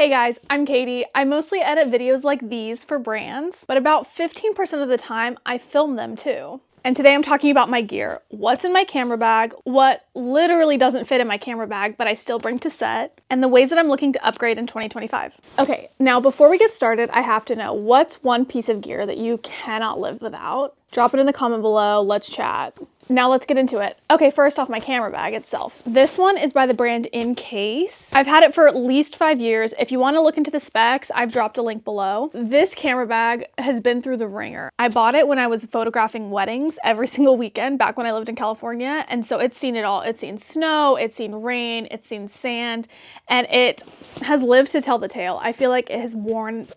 Hey guys, I'm Katie. I mostly edit videos like these for brands, but about 15% of the time I film them too. And today I'm talking about my gear, what's in my camera bag, what literally doesn't fit in my camera bag but I still bring to set, and the ways that I'm looking to upgrade in 2025. Okay, now before we get started, I have to know, what's one piece of gear that you cannot live without? Drop it in the comment below, let's chat. Now let's get into it. Okay, first off, my camera bag itself. This one is by the brand Case. I've had it for at least 5 years. If you want to look into the specs, I've dropped a link below. This camera bag has been through the ringer. I bought it when I was photographing weddings every single weekend back when I lived in California, and so it's seen it all. It's seen snow, it's seen rain, it's seen sand, and it has lived to tell the tale. I feel like it has worn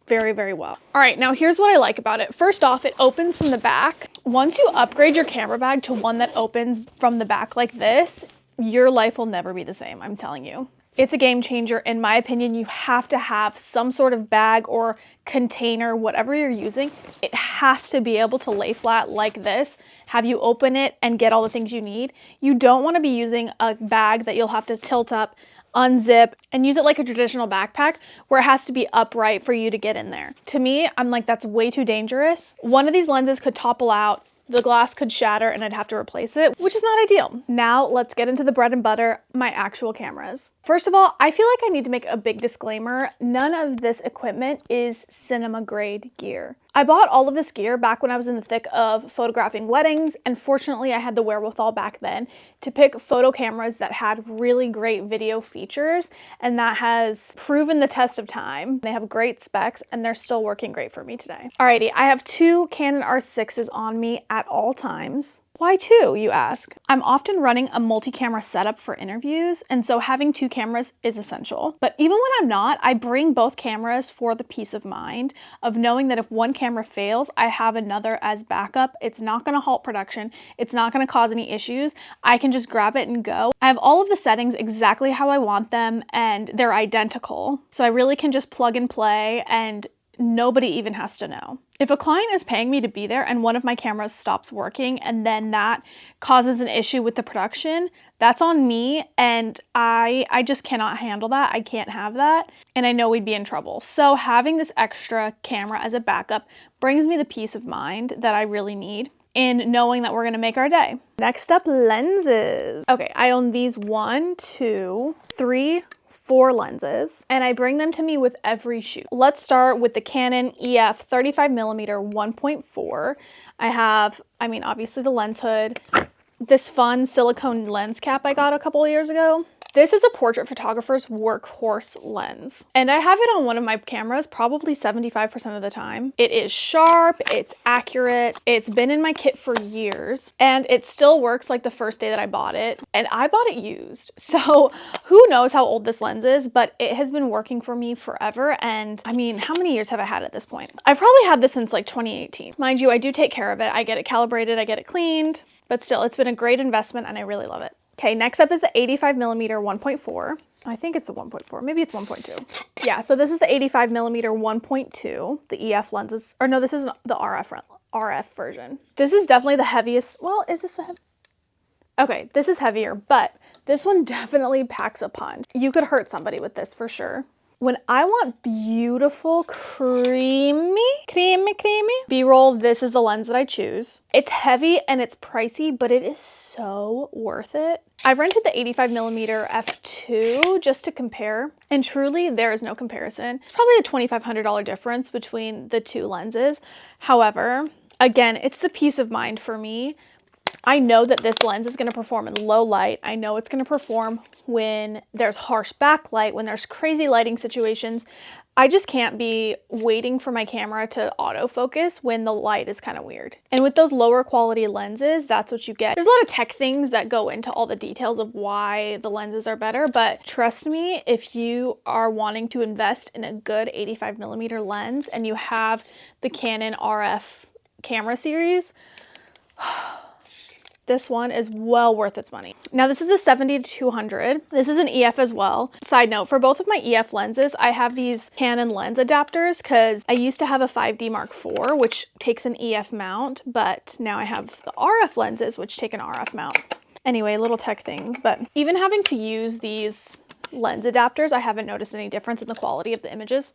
very, very well. All right, now here's what I like about it. First off, it opens from the back. Once you upgrade your camera bag to one that opens from the back like this, your life will never be the same, I'm telling you. It's a game changer. In my opinion, you have to have some sort of bag or container, whatever you're using. It has to be able to lay flat like this, have you open it and get all the things you need. You don't want to be using a bag that you'll have to tilt up, unzip, and use it like a traditional backpack where it has to be upright for you to get in there. To me, I'm like, that's way too dangerous. One of these lenses could topple out, the glass could shatter, and I'd have to replace it, which is not ideal. Now let's get into the bread and butter, my actual cameras. First of all, I feel like I need to make a big disclaimer. None of this equipment is cinema grade gear. I bought all of this gear back when I was in the thick of photographing weddings, and fortunately I had the wherewithal back then to pick photo cameras that had really great video features, and that has proven the test of time. They have great specs and they're still working great for me today. Alrighty, I have two Canon R6s on me at all times. Why two, you ask? I'm often running a multi-camera setup for interviews, and so having two cameras is essential. But even when I'm not, I bring both cameras for the peace of mind of knowing that if one camera fails, I have another as backup. It's not gonna halt production. It's not gonna cause any issues. I can just grab it and go. I have all of the settings exactly how I want them, and they're identical. So I really can just plug and play, and nobody even has to know. If a client is paying me to be there and one of my cameras stops working and then that causes an issue with the production, that's on me, and I just cannot handle that. I can't have that, and I know we'd be in trouble. So having this extra camera as a backup brings me the peace of mind that I really need in knowing that we're gonna make our day. Next up, lenses. Okay, I own these 1, 2, 3, 4 lenses, and I bring them to me with every shoot. Let's start with the Canon EF 35mm 1.4. I have, obviously the lens hood, this fun silicone lens cap I got a couple of years ago. This is a portrait photographer's workhorse lens, and I have it on one of my cameras probably 75% of the time. It is sharp, it's accurate, it's been in my kit for years, and it still works like the first day that I bought it, and I bought it used. So who knows how old this lens is, but it has been working for me forever, and how many years have I had at this point? I've probably had this since like 2018. Mind you, I do take care of it. I get it calibrated, I get it cleaned, but still, it's been a great investment and I really love it. Okay, next up is the 85mm 1.4. I think it's a 1.4, maybe it's 1.2. Yeah, so this is the 85mm 1.2, the EF lenses, or no, this is the RF version. This is definitely the heaviest. Well, is this the heavy? Okay, this is heavier, but this one definitely packs a punch. You could hurt somebody with this for sure. When I want beautiful, creamy B-roll, this is the lens that I choose. It's heavy and it's pricey, but it is so worth it. I've rented the 85mm f2 just to compare, and truly there is no comparison. Probably a $2,500 difference between the two lenses. However, again, it's the peace of mind for me. I know that this lens is going to perform in low light. I know it's going to perform when there's harsh backlight, when there's crazy lighting situations. I just can't be waiting for my camera to autofocus when the light is kind of weird. And with those lower quality lenses, that's what you get. There's a lot of tech things that go into all the details of why the lenses are better, but trust me, if you are wanting to invest in a good 85mm lens and you have the Canon RF camera series, this one is well worth its money. Now this is a 70-200. This is an EF as well. Side note, for both of my EF lenses, I have these Canon lens adapters because I used to have a 5D Mark IV, which takes an EF mount, but now I have the RF lenses, which take an RF mount. Anyway, little tech things, but even having to use these lens adapters, I haven't noticed any difference in the quality of the images.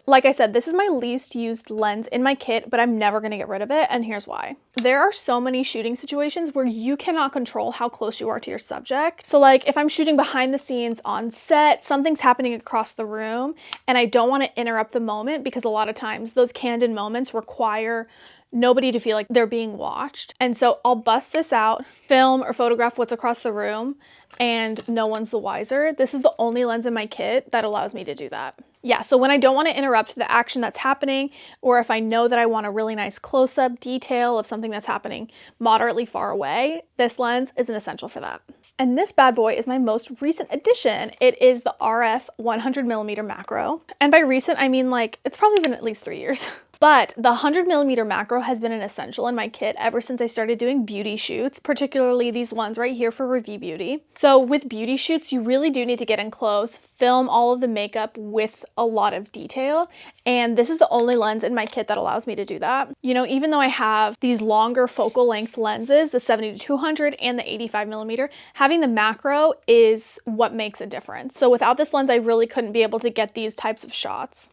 Like I said, this is my least used lens in my kit, but I'm never gonna get rid of it, and here's why. There are so many shooting situations where you cannot control how close you are to your subject. So like if I'm shooting behind the scenes on set, something's happening across the room, and I don't wanna interrupt the moment because a lot of times those candid moments require nobody to feel like they're being watched. And so I'll bust this out, film or photograph what's across the room, and no one's the wiser. This is the only lens in my kit that allows me to do that. Yeah, so when I don't want to interrupt the action that's happening, or if I know that I want a really nice close-up detail of something that's happening moderately far away, this lens is an essential for that. And this bad boy is my most recent addition. It is the RF 100mm macro. And by recent, I mean like, it's probably been at least 3 years. But the 100mm macro has been an essential in my kit ever since I started doing beauty shoots, particularly these ones right here for Review Beauty. So with beauty shoots, you really do need to get in close, film all of the makeup with a lot of detail. And this is the only lens in my kit that allows me to do that. You know, even though I have these longer focal length lenses, the 70-200 and the 85mm, having the macro is what makes a difference. So without this lens, I really couldn't be able to get these types of shots.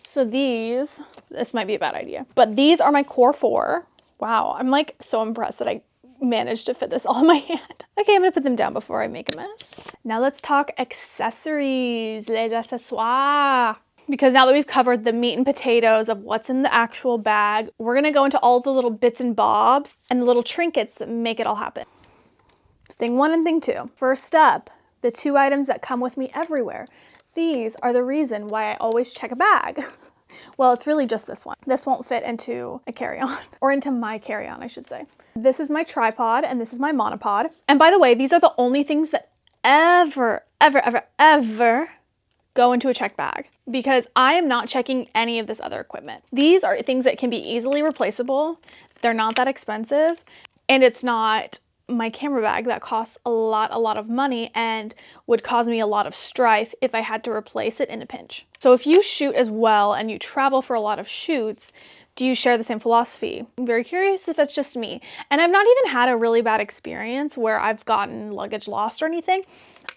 So this might be a bad idea, but these are my Core 4. Wow, I'm like so impressed that I managed to fit this all in my hand. Okay, I'm gonna put them down before I make a mess. Now let's talk accessories, les accessoires. Because now that we've covered the meat and potatoes of what's in the actual bag, we're gonna go into all the little bits and bobs and the little trinkets that make it all happen. Thing 1 and thing 2. First up, the 2 items that come with me everywhere. These are the reason why I always check a bag. Well, it's really just this one. This won't fit into a carry-on, or into my carry-on, I should say. This is my tripod, and this is my monopod. And by the way, these are the only things that ever go into a checked bag, because I am not checking any of this other equipment. These are things that can be easily replaceable. They're not that expensive, and it's not my camera bag that costs a lot of money and would cause me a lot of strife if I had to replace it in a pinch. So if you shoot as well and you travel for a lot of shoots, do you share the same philosophy? I'm very curious if it's just me. And I've not even had a really bad experience where I've gotten luggage lost or anything.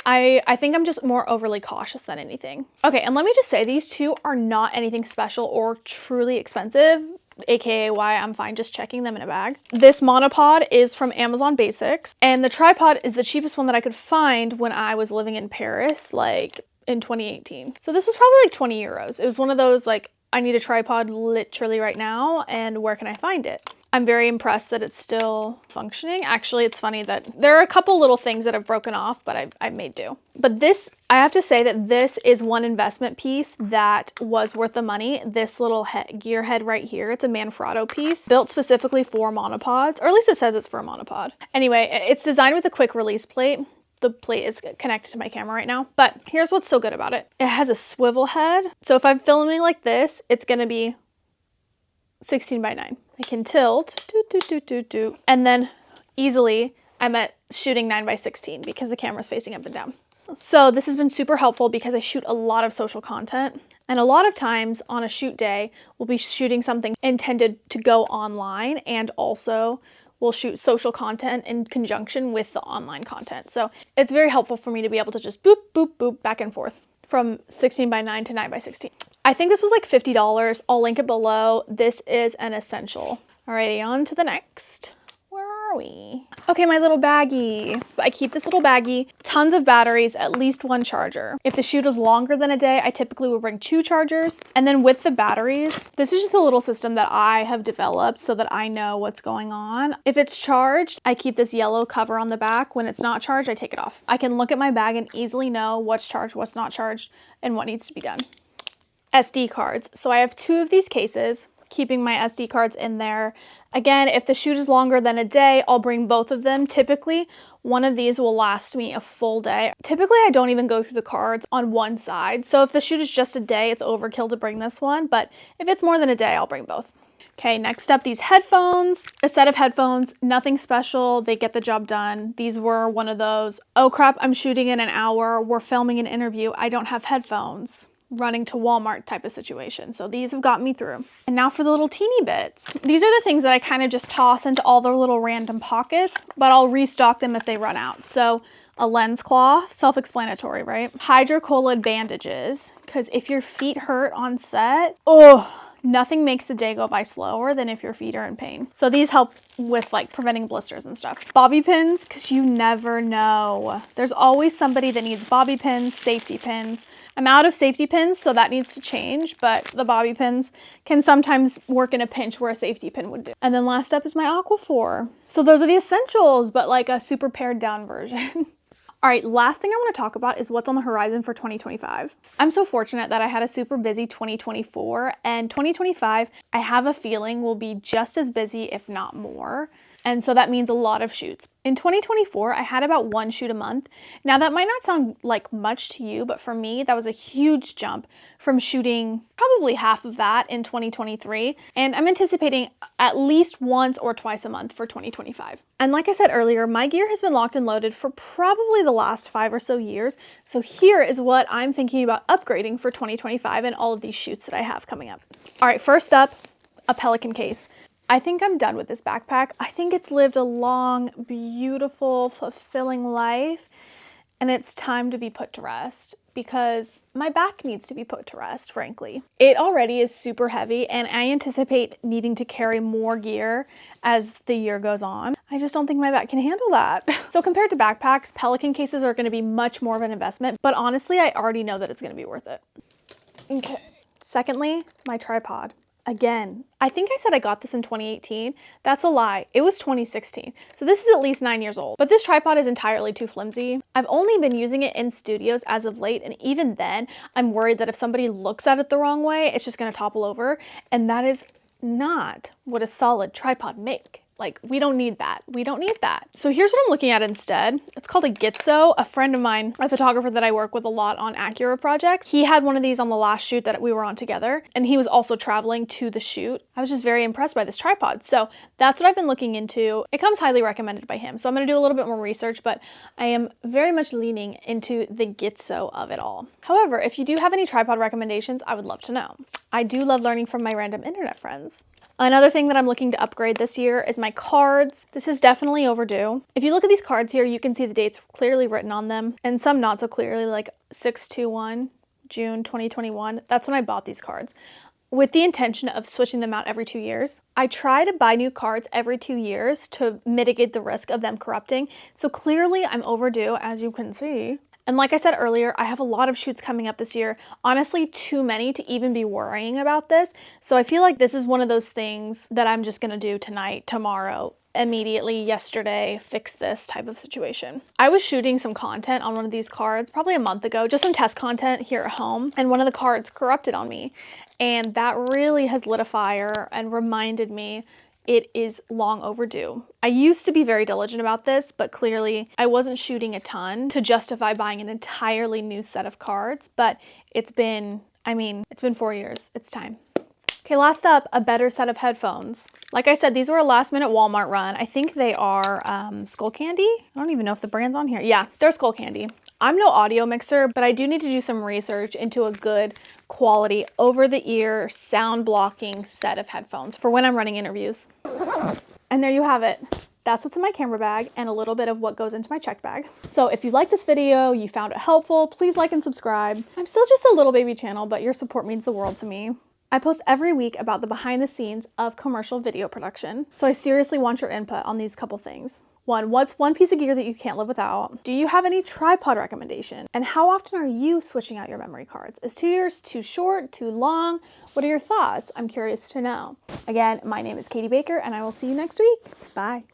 I think I'm just more overly cautious than anything. Okay, and let me just say, these 2 are not anything special or truly expensive, aka why I'm fine just checking them in a bag. This monopod is from Amazon Basics, and the tripod is the cheapest one that I could find when I was living in Paris, like in 2018. So this was probably like 20 euros. It was one of those like, I need a tripod literally right now, and where can I find it? I'm very impressed that it's still functioning. Actually, it's funny that there are a couple little things that have broken off, but I've made do. But this, I have to say that this is one investment piece that was worth the money. This little gear head right here, it's a Manfrotto piece built specifically for monopods, or at least it says it's for a monopod. Anyway, it's designed with a quick release plate. The plate is connected to my camera right now, but here's what's so good about it. It has a swivel head. So if I'm filming like this, it's gonna be 16:9. I can tilt, and then easily I'm at shooting 9:16 because the camera's facing up and down. So this has been super helpful because I shoot a lot of social content, and a lot of times on a shoot day, we'll be shooting something intended to go online, and also we'll shoot social content in conjunction with the online content. So it's very helpful for me to be able to just boop, boop, boop back and forth from 16:9 to 9:16. I think this was like $50. I'll link it below. This is an essential. Alrighty, on to the next. Where are we? Okay, my little baggie. I keep this little baggie, tons of batteries, at least 1 charger. If the shoot is longer than a day, I typically will bring 2 chargers. And then with the batteries, this is just a little system that I have developed so that I know what's going on. If it's charged, I keep this yellow cover on the back. When it's not charged, I take it off. I can look at my bag and easily know what's charged, what's not charged, and what needs to be done. SD cards. So I have 2 of these cases, keeping my SD cards in there. Again, if the shoot is longer than a day, I'll bring both of them. Typically, one of these will last me a full day. Typically, I don't even go through the cards on one side. So if the shoot is just a day, it's overkill to bring this one. But if it's more than a day, I'll bring both. Okay, next up, these headphones. A set of headphones, nothing special. They get the job done. These were one of those, oh crap, I'm shooting in an hour. We're filming an interview. I don't have headphones. Running to Walmart type of situation. So these have got me through. And now for the little teeny bits. These are the things that I kind of just toss into all their little random pockets, but I'll restock them if they run out. So A lens cloth, self-explanatory, right? Hydrocolloid bandages, because if your feet hurt on set, nothing makes the day go by slower than if your feet are in pain. So these help with like preventing blisters and stuff. Bobby pins, because you never know. There's always somebody that needs bobby pins, safety pins. I'm out of safety pins, so that needs to change, but the bobby pins can sometimes work in a pinch where a safety pin would do. And then last up is my Aquaphor. So those are the essentials, but like a super pared down version. All right, last thing I want to talk about is what's on the horizon for 2025. I'm so fortunate that I had a super busy 2024, and 2025, I have a feeling will be just as busy, if not more. And so that means a lot of shoots. In 2024, I had about 1 shoot a month. Now that might not sound like much to you, but for me, that was a huge jump from shooting probably half of that in 2023. And I'm anticipating at least once or twice a month for 2025. And like I said earlier, my gear has been locked and loaded for probably the last 5 or so years. So here is what I'm thinking about upgrading for 2025 and all of these shoots that I have coming up. All right, first up, a Pelican case. I think I'm done with this backpack. I think it's lived a long, beautiful, fulfilling life, and it's time to be put to rest because my back needs to be put to rest, frankly. It already is super heavy, and I anticipate needing to carry more gear as the year goes on. I just don't think my back can handle that. So compared to backpacks, Pelican cases are gonna be much more of an investment, but honestly, I already know that it's gonna be worth it. Okay. Secondly, my tripod. Again, I think I said I got this in 2018. That's a lie. It was 2016. So this is at least 9 years old. But this tripod is entirely too flimsy. I've only been using it in studios as of late, and even then, I'm worried that if somebody looks at it the wrong way, it's just gonna topple over. And that is not what a solid tripod make. Like, we don't need that. We don't need that. So here's what I'm looking at instead. It's called a Gitzo. A friend of mine, a photographer that I work with a lot on Acura projects, he had one of these on the last shoot that we were on together, and he was also traveling to the shoot. I was just very impressed by this tripod. So that's what I've been looking into. It comes highly recommended by him. So I'm gonna do a little bit more research, but I am very much leaning into the Gitzo of it all. However, if you do have any tripod recommendations, I would love to know. I do love learning from my random internet friends. Another thing that I'm looking to upgrade this year is my cards. This is definitely overdue. If you look at these cards here, you can see the dates clearly written on them, and some not so clearly, like 6/21, June 2021. That's when I bought these cards, with the intention of switching them out every 2 years. I try to buy new cards every 2 years to mitigate the risk of them corrupting. So clearly I'm overdue, as you can see. And like I said earlier, I have a lot of shoots coming up this year. Honestly, too many to even be worrying about this. So I feel like this is one of those things that I'm just gonna do tonight, tomorrow, immediately, yesterday, fix this type of situation. I was shooting some content on one of these cards probably a month ago, just some test content here at home, and one of the cards corrupted on me. And that really has lit a fire and reminded me it is long overdue. I used to be very diligent about this, but clearly I wasn't shooting a ton to justify buying an entirely new set of cards, but it's been 4 years. It's time. Okay, last up, a better set of headphones. Like I said, these were a last minute Walmart run. I think they are Skull Candy. I don't even know if the brand's on here. Yeah, they're Skull Candy. I'm no audio mixer, but I do need to do some research into a good quality over-the-ear sound blocking set of headphones for when I'm running interviews. And there you have it. That's what's in my camera bag and a little bit of what goes into my checked bag. So if you like this video, you found it helpful, please like and subscribe. I'm still just a little baby channel, but your support means the world to me. I post every week about the behind the scenes of commercial video production. So I seriously want your input on these couple things. 1, what's one piece of gear that you can't live without? Do you have any tripod recommendation? And how often are you switching out your memory cards? Is 2 years too short, too long? What are your thoughts? I'm curious to know. Again, my name is Katie Baker, and I will see you next week. Bye.